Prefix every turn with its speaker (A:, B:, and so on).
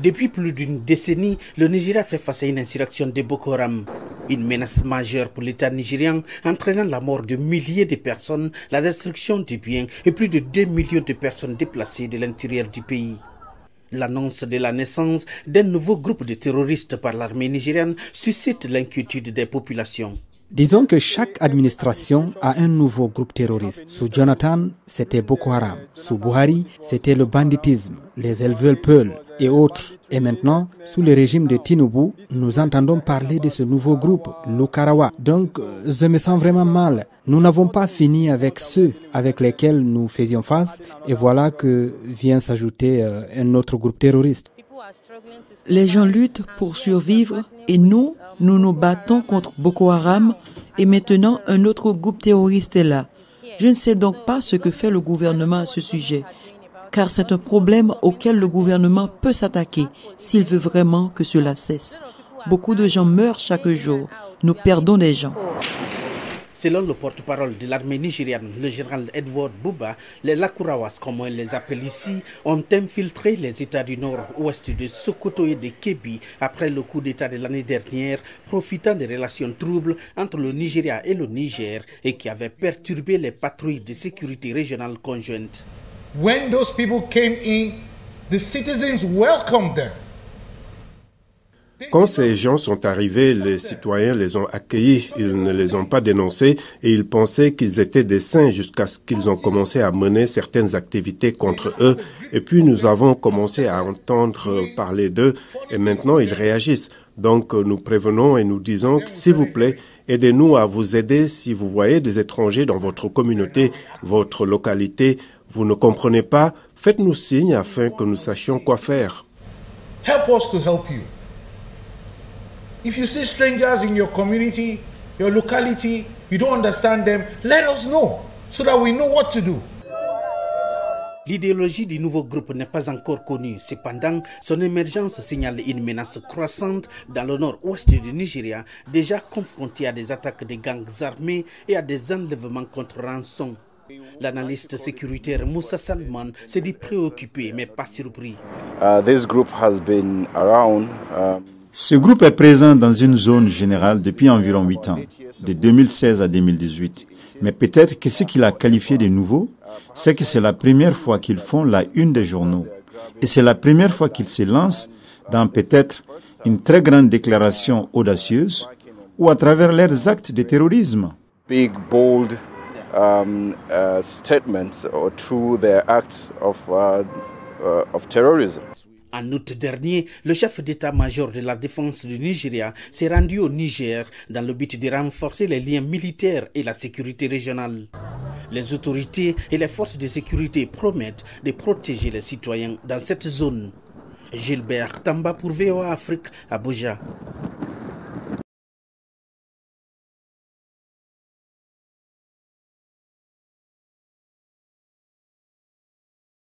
A: Depuis plus d'une décennie, le Nigeria fait face à une insurrection de Boko Haram. Une menace majeure pour l'État nigérian, entraînant la mort de milliers de personnes, la destruction des biens et plus de 2 millions de personnes déplacées de l'intérieur du pays. L'annonce de la naissance d'un nouveau groupe de terroristes par l'armée nigériane suscite l'inquiétude des populations.
B: Disons que chaque administration a un nouveau groupe terroriste. Sous Jonathan, c'était Boko Haram. Sous Buhari, c'était le banditisme, les éleveurs Peul et autres. Et maintenant, sous le régime de Tinubu, nous entendons parler de ce nouveau groupe, l'Okarawa. Donc, je me sens vraiment mal. Nous n'avons pas fini avec ceux avec lesquels nous faisions face. Et voilà que vient s'ajouter un autre groupe terroriste.
C: Les gens luttent pour survivre et nous nous battons contre Boko Haram et maintenant un autre groupe terroriste est là. Je ne sais donc pas ce que fait le gouvernement à ce sujet, car c'est un problème auquel le gouvernement peut s'attaquer s'il veut vraiment que cela cesse. Beaucoup de gens meurent chaque jour. Nous perdons des gens.
A: Selon le porte-parole de l'armée nigériane, le général Edward Buba, les Lakurawas, comme on les appelle ici, ont infiltré les États du nord-ouest de Sokoto et de Kebbi après le coup d'État de l'année dernière, profitant des relations troubles entre le Nigeria et le Niger et qui avaient perturbé les patrouilles de sécurité régionale conjointes.
D: When those people came in, the citizens welcomed them.
E: Quand ces gens sont arrivés, les citoyens les ont accueillis, ils ne les ont pas dénoncés et ils pensaient qu'ils étaient des saints jusqu'à ce qu'ils ont commencé à mener certaines activités contre eux. Et puis nous avons commencé à entendre parler d'eux et maintenant ils réagissent. Donc nous prévenons et nous disons, s'il vous plaît, aidez-nous à vous aider si vous voyez des étrangers dans votre communauté, votre localité. Vous ne comprenez pas, faites-nous signe afin que nous sachions quoi faire.
D: Help us to help you. If you see strangers in your community, your locality, you don't understand them, let us know so that we know what to do.
A: L'idéologie du nouveau groupe n'est pas encore connue. Cependant, son émergence signale une menace croissante dans le nord-ouest du Nigeria, déjà confronté à des attaques de gangs armés et à des enlèvements contre rançon. L'analyste sécuritaire Moussa Salman s'est dit préoccupé mais pas surpris.
F: This group has been around.
G: Ce groupe est présent dans une zone générale depuis environ 8 ans, de 2016 à 2018. Mais peut-être que ce qu'il a qualifié de nouveau, c'est que c'est la première fois qu'ils font la une des journaux. Et c'est la première fois qu'ils se lancent dans peut-être une très grande déclaration audacieuse ou à travers leurs actes de terrorisme.
F: Big, bold statements or through their acts of terrorism.
A: En août dernier, le chef d'état-major de la défense du Nigeria s'est rendu au Niger dans le but de renforcer les liens militaires et la sécurité régionale. Les autorités et les forces de sécurité promettent de protéger les citoyens dans cette zone. Gilbert Tamba pour VOA Afrique, Abuja.